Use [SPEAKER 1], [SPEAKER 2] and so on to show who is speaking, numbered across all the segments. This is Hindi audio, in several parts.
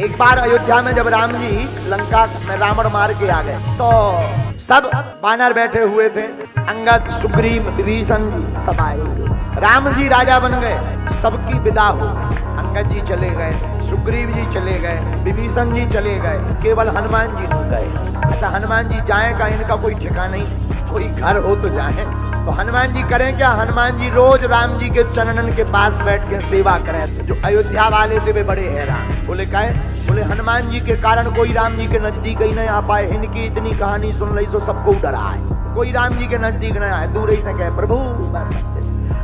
[SPEAKER 1] एक बार अयोध्या में जब राम जी लंका में रावण मार के आ गए तो सब बानर बैठे हुए थे, अंगद, सुग्रीव, विभीषण जी सब आए। राम जी राजा बन गए, सबकी विदा हो गई। अंगद जी चले गए, सुग्रीव जी चले गए, विभीषण जी चले गए, केवल हनुमान जी नहीं गए। अच्छा, हनुमान जी जाएं का इनका कोई ठिकाना नहीं, कोई घर हो तो जाएं। तो हनुमान जी करें क्या? हनुमान जी रोज राम जी के चरणन के पास बैठ के सेवा करें। जो अयोध्या वाले थे वे बड़े हैरान, बोले काहे? बोले हनुमान जी के कारण कोई राम जी के नजदीक ही नहीं आ पाए। इनकी इतनी कहानी सुन रही सो सबको डरा है, कोई राम जी के नजदीक नहीं आए, दूर ही से कहे प्रभु बस।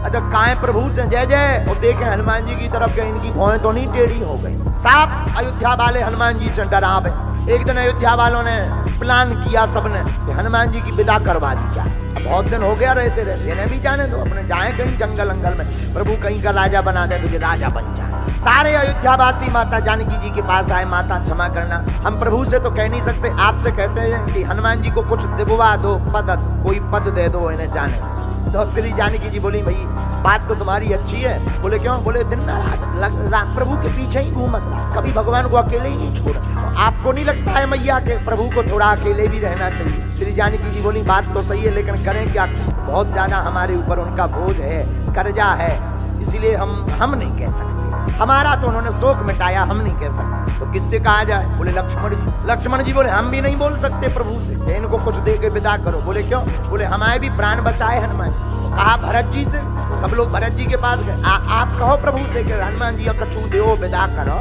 [SPEAKER 1] अच्छा, काहे प्रभु से जय जय? और देखे हनुमान जी की तरफ के इनकी भौएं तो नहीं टेढ़ी हो गई। साफ अयोध्या वाले हनुमान जी से डरा है। एक दिन अयोध्या वालों ने प्लान किया सबने कि हनुमान जी की विदा करवा दी जाए। बहुत दिन हो गया रहते रहते, इन्हें भी जाने दो, अपने जाए कहीं जंगल अंगल में, प्रभु कहीं का राजा बना दे, तुझे राजा बन जाए। सारे अयोध्यावासी माता जानकी जी के पास आए, माता क्षमा करना, हम प्रभु से तो कह नहीं सकते, आपसे कहते हैं कि हनुमान जी को कुछ दिलवा दो, पद, कोई पद दे दो इन्हें जाने। तो श्री जानकी जी बोली भाई बात तो तुम्हारी अच्छी है। बोले क्यों? बोले दिन रात प्रभु के पीछे ही घूमत रहा, कभी भगवान को अकेले ही नहीं छोड़ा। आपको नहीं लगता है मैया के प्रभु को थोड़ा अकेले भी रहना चाहिए? श्री जानकी जी बोली बात तो सही है, लेकिन करें क्या, बहुत ज्यादा हमारे ऊपर उनका बोझ है, कर्जा है, इसीलिए हम नहीं कह सकते। हमारा तो उन्होंने शोक मिटाया, हम नहीं कह सकते। तो किससे कहा जाए? बोले लक्ष्मण जी। लक्ष्मण जी बोले हम भी नहीं बोल सकते प्रभु से, इनको कुछ दे के विदा करो। बोले क्यों? बोले हमारे भी प्राण बचाए हनुमान। तो कहा भरत जी से, सब लोग भरत जी के पास गए, आप कहो प्रभु से कि हनुमान जी कछु दो विदा करो,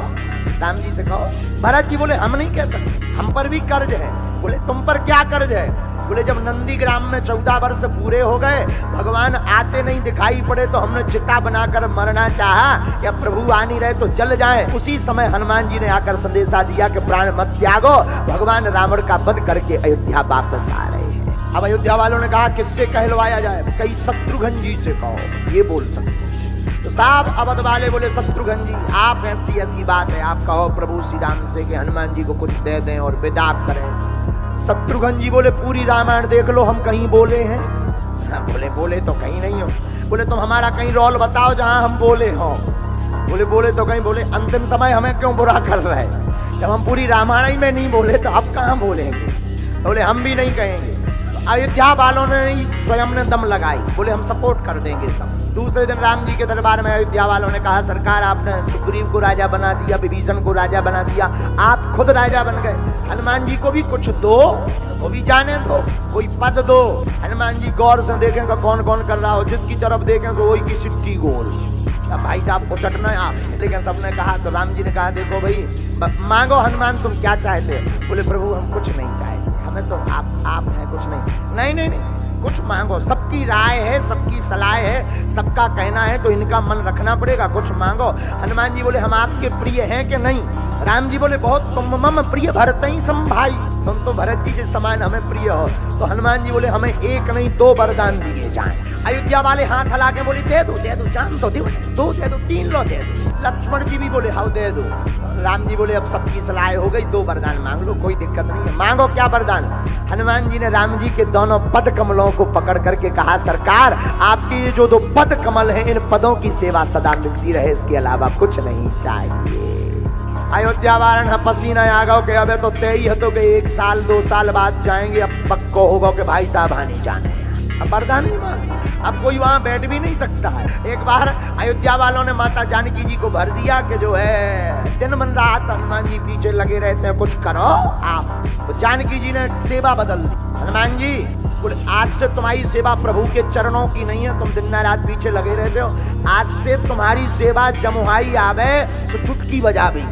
[SPEAKER 1] राम जी से कहो। भरत जी बोले हम नहीं कह सकते, हम पर भी कर्ज है। बोले तुम पर क्या कर्ज है? बोले जब नंदीग्राम में 14 वर्ष पूरे हो गए, भगवान आते नहीं दिखाई पड़े तो हमने चिता बनाकर मरना चाहा, या प्रभु आ नहीं रहे तो जल जाए। उसी समय हनुमान जी ने आकर संदेशा दिया कि प्राण मत त्यागो, भगवान रावण का वध करके अयोध्या वापस आ रहे हैं। अब अयोध्या वालों ने कहा किससे कहलवाया जाए? कई शत्रुघ्न जी से कहो, ये बोल सकते। तो साहब अवध वाले बोले शत्रुघ्न जी आप ऐसी बात है, आप कहो प्रभु श्री राम से कि हनुमान जी को कुछ दे दें और विदा करें। शत्रुघ्न जी बोले पूरी रामायण देख लो, हम कहीं बोले हैं? हाँ, बोले तो कहीं नहीं हो। बोले तुम हमारा कहीं रोल बताओ जहां हम बोले हो। बोले तो कहीं। बोले अंतिम समय हमें क्यों बुरा कर रहे हैं? जब हम पूरी रामायण में नहीं बोले तो आप कहाँ बोलेंगे? बोले हम भी नहीं कहेंगे। तो अयोध्या वालों ने स्वयं ने दम लगाई, बोले हम सपोर्ट कर देंगे सब। दूसरे दिन राम जी के दरबार में अयोध्या वालों ने कहा सरकार आपने सुग्रीव को राजा बना दिया, विभीषण को राजा बना दिया, आप खुद राजा बन गए, हनुमान जी को भी कुछ दो, वो भी जाने दो, कोई पद दो। हनुमान जी गौर से देखेंगे कौन कौन कर रहा हो, जिसकी तरफ देखें तो वही की सिट्टी गोल। भाई साहब को चटना है आप। लेकिन सबने कहा, तो राम जी ने कहा देखो भाई मांगो हनुमान तुम क्या चाहते हो? बोले प्रभु हम कुछ नहीं चाहते, हमें तो आप हैं, कुछ नहीं, कुछ मांगो, सबकी राय है, सबकी सलाह है, सबका कहना है, तो इनका मन रखना पड़ेगा, कुछ मांगो। हनुमान जी बोले हम आपके प्रिय हैं कि नहीं? राम जी बोले बहुत तुम मम प्रिय भरत ही सम भाई, तुम तो भरत जी के समान हमें प्रिय हो। तो हनुमान जी बोले हमें एक नहीं 2 वरदान दिए जाएं। अयोध्या वाले हाथ हला के बोले दे दो जान तो दे दो, 3 लो दे दो। लक्ष्मण जी भी बोले हाँ दे दो। राम जी बोले अब सबकी सलाह हो गई, 2 वरदान मांग लो, कोई दिक्कत नहीं है, मांगो क्या वरदान? हनुमान जी ने राम जी के दोनों पद कमलों को पकड़ करके कहा सरकार आपके ये जो 2 पद कमल हैं, इन पदों की सेवा सदा मिलती रहे, इसके अलावा कुछ नहीं चाहिए। अयोध्या वारण पसीना आ गो के अबे तो तय हतो के 1 साल 2 साल बाद जाएंगे, अब पक्को होगा कि भाई साहब आने जाने, अब वरदान नहीं मांग, अब कोई वहां बैठ भी नहीं सकता है। एक बार अयोध्या वालों ने माता जानकी जी को भर दिया कि जो है दिन मन रात हनुमान जी पीछे लगे रहते हैं, कुछ करो आप। तो जानकी जी ने सेवा बदल दी। हनुमान जी बोले आज से तुम्हारी सेवा प्रभु के चरणों की नहीं है, तुम दिन रात पीछे लगे रहते हो, आज से तुम्हारी सेवा जमुहाई आवे तो चुटकी बजा भी,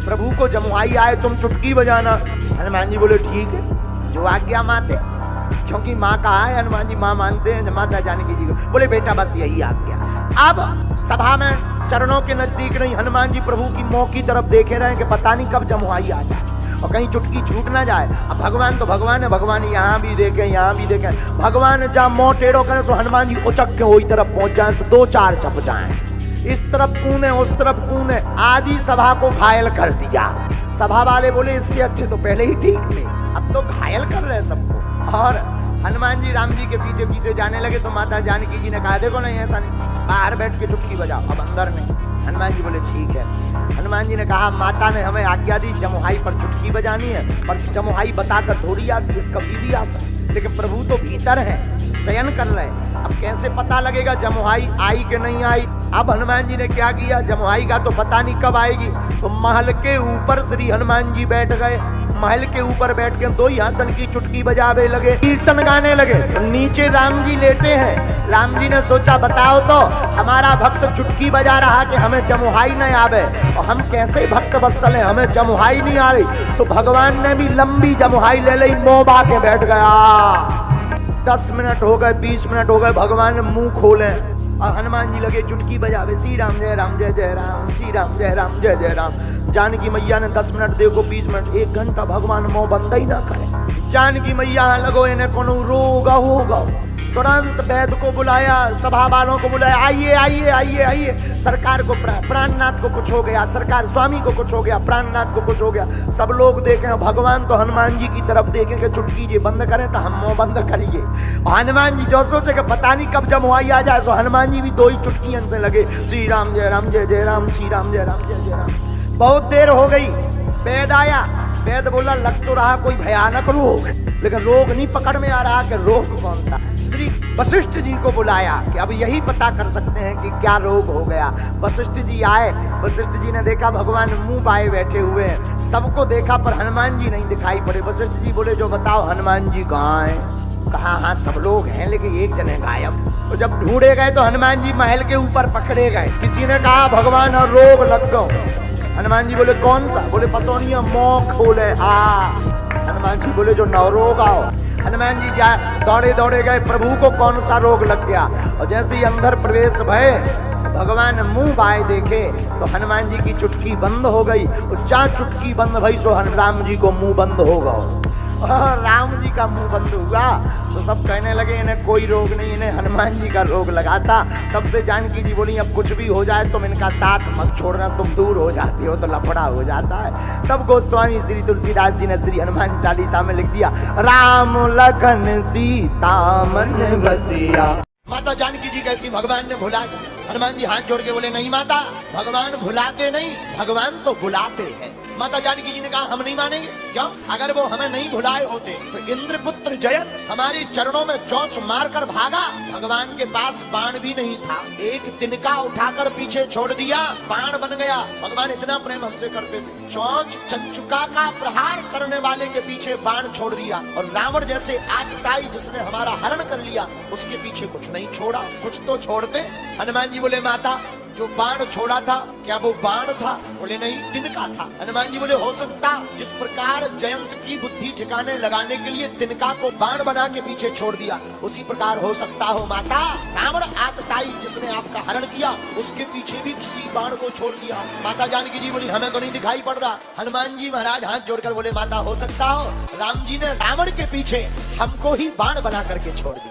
[SPEAKER 1] प्रभु को जमुहाई आए तुम चुटकी बजाना। हनुमान जी बोले ठीक है जो आज्ञा माते, क्योंकि माँ कहा है, हनुमान जी माँ मानते हैं माता जानकी जी को। बोले बेटा बस यही आज्ञा। अब सभा में चरणों के नजदीक नहीं, हनुमान जी प्रभु की मुंह की तरफ देखे रहे कि पता नहीं कब जमुहाई आ जाए और कहीं चुटकी छूट ना जाए। अब भगवान तो भगवान है, भगवान यहाँ भी देखे, भगवान जहाँ मुंह टेढ़ो करे तो हनुमान जी उचक के वही तरफ पहुंच जाए, तो 2-4 चप जाए, इस तरफ कूदे उस तरफ कूदे, आधी सभा को घायल कर दिया। सभा वाले बोले इससे अच्छे तो पहले ही ठीक थे, अब तो घायल कर रहे सबको। और हनुमान जी राम जी के पीछे पीछे जाने लगे तो माता जानकी जी ने कहा देखो नहीं ऐसा नहीं, बाहर बैठ के चुटकी बजाओ। अब अंदर नहीं, हनुमान जी बोले ठीक है। हनुमान जी ने कहा माता ने हमें आज्ञा दी जमुहाई पर चुटकी बजानी है, पर जमुहाई बताकर थोड़ी आती है, कभी भी आ सकती, लेकिन प्रभु तो भीतर है, चयन कर रहे हैं। अब कैसे पता लगेगा जमुहाई आई कि नहीं आई? अब हनुमान जी ने क्या किया, जमुहाई का तो पता नहीं कब आएगी, तो महल के ऊपर श्री हनुमान जी बैठ गए। महल के ऊपर बैठ के दो ही हाथन की चुटकी बजावे लगे, कीर्तन गाने लगे। तो नीचे राम जी लेटे हैं। राम जी ने सोचा बताओ तो हमारा भक्त चुटकी बजा रहा कि हमें जमुहाई नहीं आवे, और हम कैसे भक्त वत्सल हैं, हमें जमुहाई नहीं आ रही। सो भगवान ने भी लंबी जमुहाई ले ली, मोबा के बैठ गया। 10 मिनट हो गए, 20 मिनट हो गए, भगवान ने मुंह खोले और हनुमान जी लगे चुटकी बजावे, श्री राम जय जय राम, श्री राम जय जय राम। जानकी मैया ने 10 मिनट देखो, 20 मिनट, 1 घंटा भगवान मुंह बंद ही ना करे। जानकी मैया लगो इन्हें कोनो रोग होगा। तुरंत वैद्य को बुलाया, सभा वालों को बुलाया, आइए आइए आइए आइए। सरकार को प्राणनाथ को कुछ हो गया, सरकार स्वामी को कुछ हो गया, प्राणनाथ को कुछ हो गया। सब लोग देखें, भगवान तो हनुमान जी की तरफ देखें कि चुटकी जी बंद करें तो हम मुंह बंद करिए। हनुमान जी जो सोचे कि पता नहीं कब जमुहाई आ जाए, तो हनुमान जी भी 2 ही चुटकियों से लगे, श्री राम जय जय राम, श्री राम जय जय राम। बहुत देर हो गई, वैद्य आया। वैद्य बोला लग तो रहा कोई भयानक रोग, लेकिन रोग नहीं पकड़ में आ रहा कि रोग कौन था। श्री वशिष्ठ जी को बुलाया कि अब यही पता कर सकते हैं कि क्या रोग हो गया। वशिष्ठ जी आए। वशिष्ठ जी ने देखा भगवान मुंह बाए बैठे हुए हैं, सबको देखा पर हनुमान जी नहीं दिखाई पड़े। वशिष्ठ जी बोले जो बताओ हनुमान जी कहाँ हैं? कहा हाँ सब लोग हैं लेकिन एक जने गायब। तो जब ढूंढे गए तो हनुमान जी महल के ऊपर पकड़े गए। किसी ने कहा भगवान और रोग लग गए। हनुमान जी बोले कौन सा? बोले पता नहीं है, मुंह खोले। हनुमान जी बोले जो नवरोग आओ। हनुमान जी दौड़े दौड़े गए, प्रभु को कौन सा रोग लग गया। और जैसे ही अंदर प्रवेश भय, भगवान मुंह बाए देखे तो हनुमान जी की चुटकी बंद हो गई। और जहाँ चुटकी बंद भई सो राम जी को मुंह बंद हो गया। राम जी का मुंह बंद हुआ तो सब कहने लगे इन्हें कोई रोग नहीं, इन्हें हनुमान जी का रोग लगा था। तब से जानकी जी बोली अब कुछ भी हो जाए तुम इनका साथ मत छोड़ना, तुम दूर हो जाती हो तो लफड़ा हो जाता है। तब गोस्वामी श्री तुलसीदास जी ने श्री हनुमान चालीसा में लिख दिया, राम लखन सीता मन बसिया। माता जानकी जी कहती भगवान ने भुला दिया। हनुमान जी हाथ जोड़ के बोले नहीं माता, भगवान भुलाते नहीं, भगवान तो बुलाते हैं। माता जानकी जी ने कहा हम नहीं मानेंगे। क्यों? अगर वो हमें नहीं भुलाए होते तो इंद्रपुत्र जयत हमारे चरणों में चोंच मारकर भागा। भगवान के पास बाण भी नहीं था, एक तिनका उठाकर पीछे छोड़ दिया, बाण बन गया। भगवान इतना प्रेम हमसे करते थे, चोंच चंचुका का प्रहार करने वाले के पीछे बाण छोड़ दिया। और रावण जैसे आतताई जिसने हमारा हरण कर लिया, उसके पीछे कुछ नहीं छोड़ा, कुछ तो छोड़ते। हनुमान जी बोले माता जो बाण छोड़ा था क्या वो बाण था? बोले नहीं तिनका था। हनुमान जी बोले हो सकता जिस प्रकार जयंत की बुद्धि ठिकाने लगाने के लिए तिनका को बाण बना के पीछे छोड़ दिया, उसी प्रकार हो सकता हो माता रावण आतताई जिसने आपका हरण किया उसके पीछे भी किसी बाण को छोड़ दिया। माता जानकी जी बोली हमें तो नहीं दिखाई पड़ रहा। हनुमान जी महाराज हाथ जोड़कर बोले माता हो सकता हो राम जी ने रावण के पीछे हमको ही बाण बना करके छोड़ दिया।